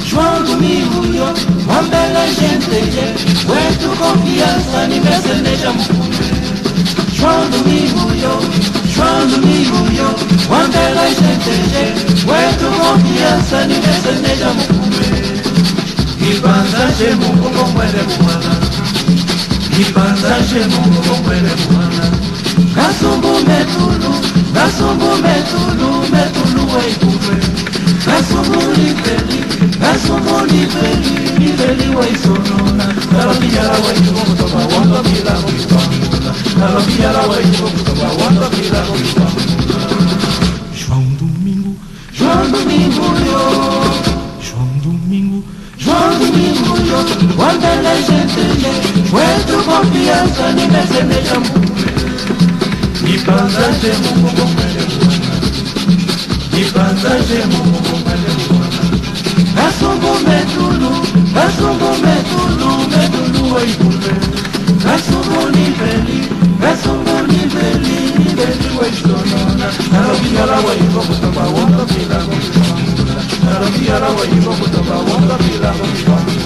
João Domingos, uma bela gente, cuento confiança, nem me ceneja muito. João Domingos, uma bela gente, cuento confiança, nem me ceneja muito. Kibanza chemungu komwele mwana, Kibanza chemungu komwele mwana. Gasumbu metulu, metulu waikube. Gasumbu niveli waisonona. Kalabiyara waikibu kutoka wanda bila kuikwamula. Kalabiyara waikibu kutoka wanda bila kuikwamula. João Domingo yo. João Domingo yo. Quando ela gente cuento confianza, ni me semeja muito. Kibanza chemungu komwele mwana, Kibanza chemungu komwele mwana. Gasumbu metulu waikube. Gasumbu niveli waisonona. Kalabiyara waikibu kutoka wanda bila kuikwamula. Kalabiyara waikibu kutoka wanda bila kuikwamula.